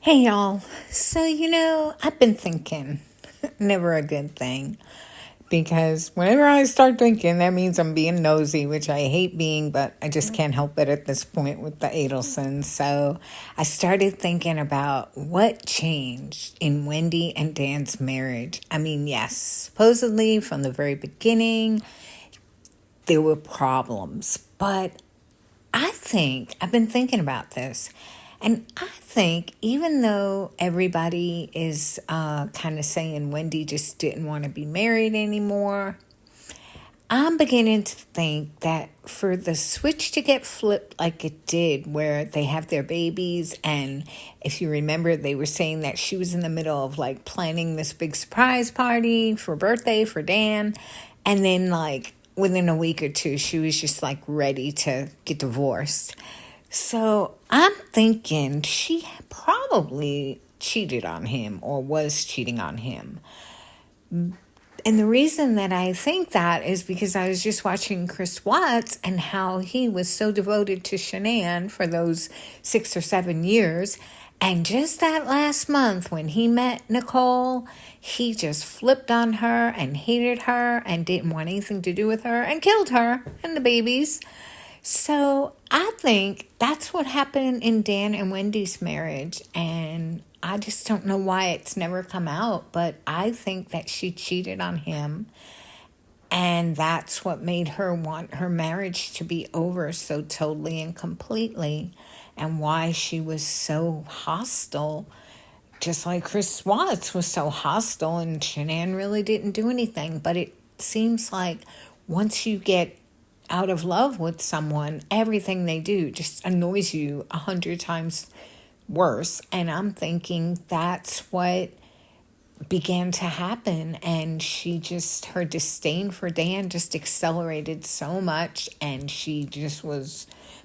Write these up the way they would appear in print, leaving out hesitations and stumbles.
Hey y'all. So, I've been thinking, never a good thing, because whenever I start thinking, that means I'm being nosy, which I hate being, but I just can't help it at this point with the Adelsons. So I started thinking about what changed in Wendy and Dan's marriage. I mean, yes, supposedly from the very beginning, there were problems, but I think I've been thinking about this, and I think even though everybody is kind of saying Wendy just didn't want to be married anymore, I'm beginning to think that for the switch to get flipped like it did, where they have their babies, and if you remember, they were saying that she was in the middle of like planning this big surprise party for birthday for Dan, and then like within a week or two, she was just like ready to get divorced. So I'm thinking she probably cheated on him or was cheating on him. And the reason that I think that is because I was just watching Chris Watts and how he was so devoted to Shanann for those 6 or 7 years. And just that last month when he met Nicole, he just flipped on her and hated her and didn't want anything to do with her and killed her and the babies. So I think that's what happened in Dan and Wendy's marriage. And I just don't know why it's never come out, but I think that she cheated on him. And that's what made her want her marriage to be over so totally and completely. And why she was so hostile, just like Chris Watts was so hostile, and Shanann really didn't do anything. But it seems like once you get out of love with someone, everything they do just annoys you 100 times worse. And I'm thinking that's what began to happen. And her disdain for Dan just accelerated so much. And she just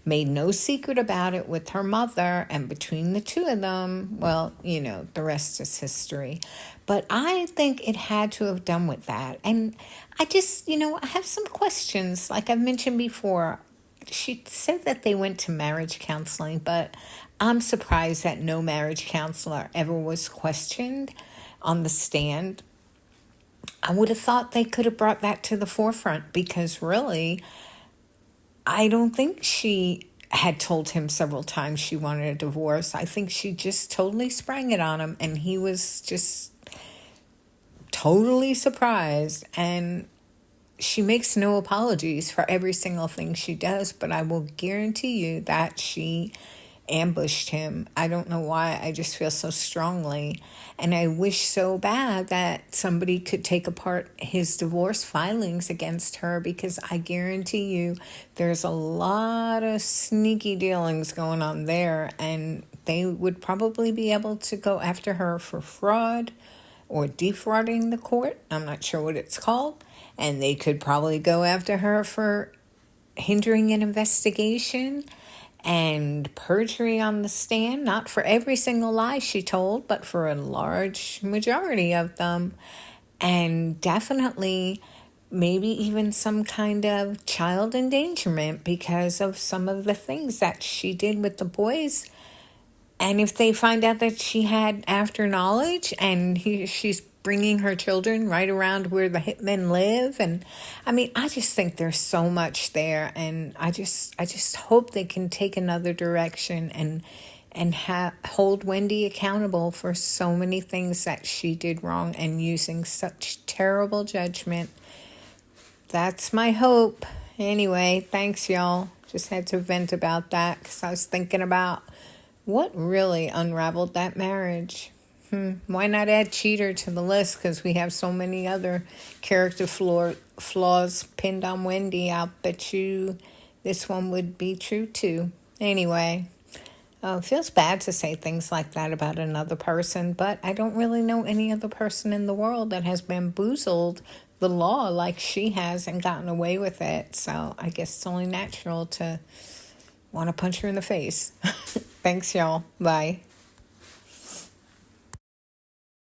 made no secret about it with her mother. And between the two of them, well, the rest is history. But I think it had to have done with that. And I just, I have some questions. Like I've mentioned before, she said that they went to marriage counseling, but I'm surprised that no marriage counselor ever was questioned on the stand. I would have thought they could have brought that to the forefront, because really, I don't think she had told him several times she wanted a divorce. I think she just totally sprang it on him, and he was just totally surprised. And she makes no apologies for every single thing she does, but I will guarantee you that she ambushed him. I don't know why. I just feel so strongly. And I wish so bad that somebody could take apart his divorce filings against her, because I guarantee you there's a lot of sneaky dealings going on there, and they would probably be able to go after her for fraud or defrauding the court. I'm not sure what it's called. And they could probably go after her for hindering an investigation and perjury on the stand, not for every single lie she told, but for a large majority of them. And definitely maybe even some kind of child endangerment because of some of the things that she did with the boys. And if they find out that she had after knowledge, and she's bringing her children right around where the hitmen live, and I mean, I just think there's so much there, and I just hope they can take another direction and hold Wendy accountable for so many things that she did wrong and using such terrible judgment. That's my hope. Anyway, thanks y'all. Just had to vent about that because I was thinking about what really unraveled that marriage. Why not add cheater to the list? Because we have so many other character flaws pinned on Wendy. I'll bet you this one would be true too. Anyway, it feels bad to say things like that about another person, but I don't really know any other person in the world that has bamboozled the law like she has and gotten away with it. So I guess it's only natural to want to punch her in the face. Thanks, y'all. Bye.